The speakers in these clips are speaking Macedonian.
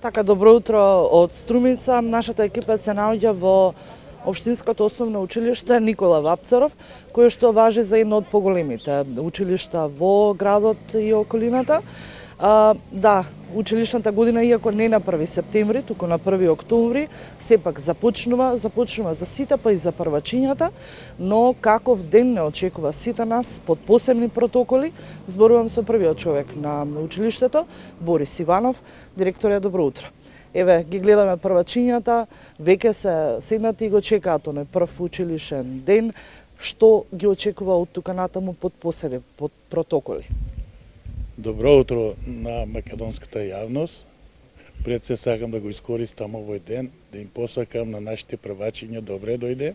Така, добро утро од Струмица. Нашата екипа се наоѓа во Општинското основно училиште Никола Вапцаров, кое што важи за едно од поголемите училишта во градот и околината. Да, училишната година, иако не на 1 септември, туку на 1 октомври, сепак започнува за сите, па и за првачињата, но каков ден не очекува сите нас под посебни протоколи. Зборувам со првиот човек на училиштето, Борис Иванов. Директоре, добро утро. Еве, ги гледаме првачињата, веќе се седнати и го чекаат оној прв училишен ден. Што ги очекува од тука натаму под посебни протоколи? Добро утро на македонската јавност. Пред се сакам да го искористам овој ден, да им посакам на нашите првачиња добре дојде,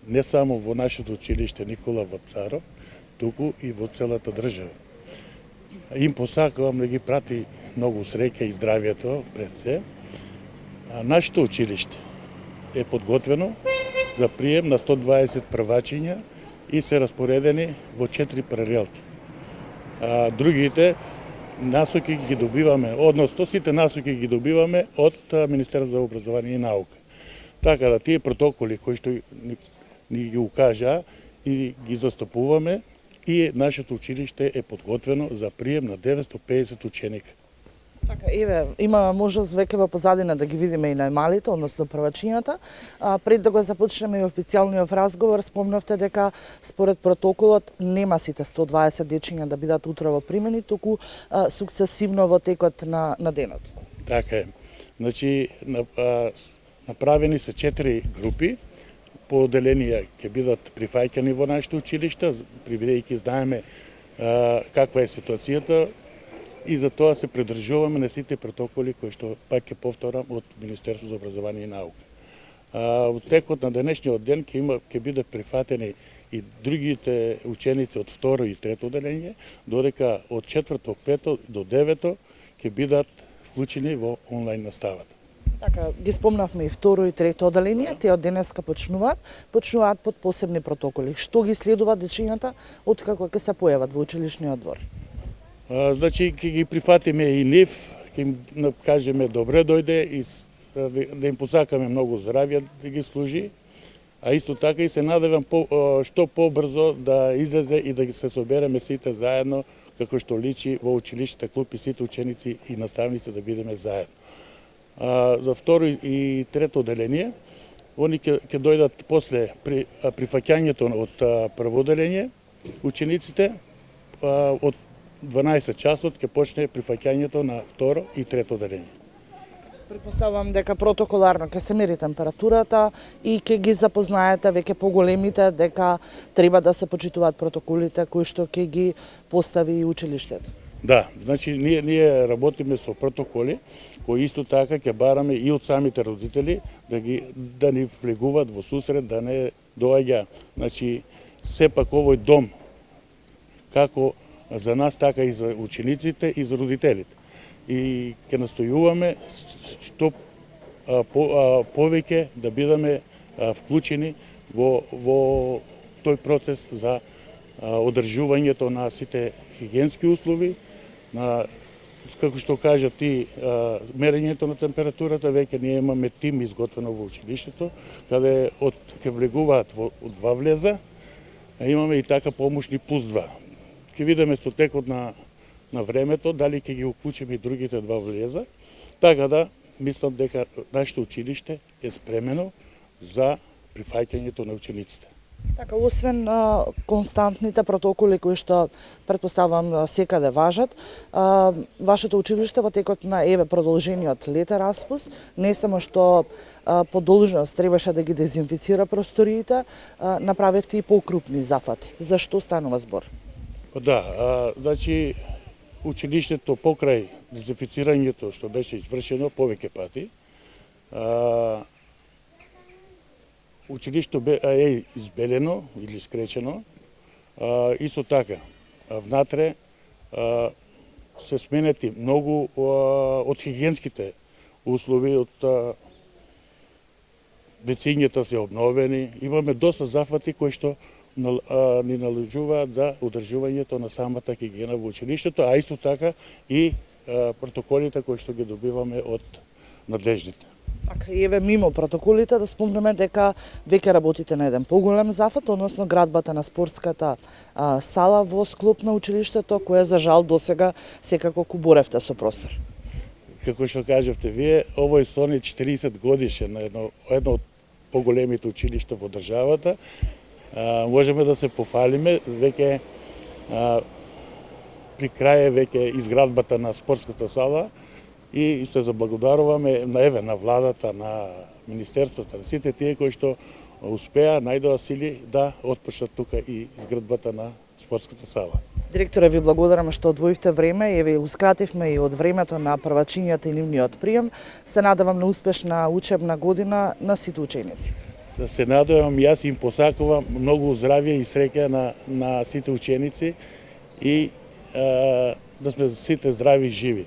не само во нашето училиште Никола Вапцаров, туку и во целата држава. Им посакувам да ги прати многу среќа и здравието пред се. Нашето училиште е подготвено за прием на 120 првачиња и се распоредени во 4 паралелки. Другите насоки ги добиваме, односно сите насоки ги добиваме од Министерството за образование и наука. Така да тие протоколи кои што ни ги укажа и ги застапуваме, и нашето училиште е подготвено за прием на 950 ученика. Така, еве, има можност веќе во позадина да ги видиме и најмалите, односно првачињата. Пред да го започнеме и официјалниот разговор, спомнавте дека според протоколот нема сите 120 дечиња да бидат утрово примени, туку сукцесивно во текот на денот. Така е. Значи, направени се 4 групи, по оделенија ќе бидат прифаќани во нашите училишта, бидејќи знаеме каква е ситуацијата, и за тоа се придржуваме на сите протоколи кои што, пак ќе повторам, од Министерството за образование и наука. Во текот на денешниот ден ќе бидат прифатени и другите ученици од 2 и 3 оделение, додека од 4, 5 до 9 ќе бидат вклучени во онлайн наставата. Така, ги спомнавме и 2 и 3 оделение, тие од денеска почнуваат под посебни протоколи. Што ги следуваат дечињата откако ќе се појават во училишниот двор? Значи, ќе ги прифатиме и нив, ќе им кажеме добре дојде и да им посакаме многу здравје да ги служи, а исто така и се надевам што побрзо да излезе и да се собереме сите заедно, како што личи во училиштата клуб и сите ученици и наставници да бидеме заедно. За 2 и 3 оделение, они ќе дојдат после прифаќањето од прво оделение, учениците од 12 часот ќе почне прифаќањето на 2 и 3 оделение. Предпоставувам дека протоколарно ќе се мери температурата и ќе ги запознаете веќе поголемите дека треба да се почитуваат протоколите кои што ќе ги постави училиштето. Да, значи ние работиме со протоколи кои исто така ќе бараме и од самите родители да ни влегуваат во сусрет, да не доаѓа, значи сепак овој дом како за нас, така и за учениците и за родителите. И ќе настојуваме што повеќе да бидеме вклучени во тој процес за одржувањето на сите хигиенски услови, како што кажа ти, мерењето на температурата. Веќе ние имаме тим изготвено во училиштето, каде ќе влегуваат во 2 влеза, а имаме и така помошни плюс 2. Ќе видиме со текот на времето дали ќе ги уклучиме и другите 2 влеза, така да мислам дека нашето училиште е спремено за прифаќањето на учениците. Така, освен константните протоколи кои што претпоставувам секаде важат, вашето училиште во текот на продолжениот летен распуст не само што по должност требаше да ги дезинфицира просториите, направивте и покрупни зафати. За што станува збор? Да, значи училиштето покрај дезинфицирањето што беше извршено повеќе пати, училиштето е избелено или скречено, исто така внатре се сменети многу од хигиенските услови, од вецењата се обновени, имаме доста зафати кои што ни належуваат за одржувањето на самата хигиена во училиштето, а исто така и протоколите кои што ги добиваме од надлежните. Така, и еве мимо протоколите да спомнеме дека веќе работите на еден поголем зафат, односно градбата на спортската сала во склоп на училиштето, кое за жал досега секако куборевте со простор. Како што кажавте вие, овој сон е 40 годишен на едно од поголемите училишта во државата. Можеме да се пофалиме, веќе при крај е веќе изградбата на спортската сала и се заблагодаруваме на владата, на министерството, на сите тие кои што успеа најдоа сили да отпочнат тука и изградбата на спортската сала. Директоре, ви благодарам што одвоивте време и ви ускративме и од времето на првачињата и нивниот прием. Се надевам на успешна учебна година на сите ученици. Се надевам, јас им посакувам многу здравје и среќа на сите ученици и да сме сите здрави и живи.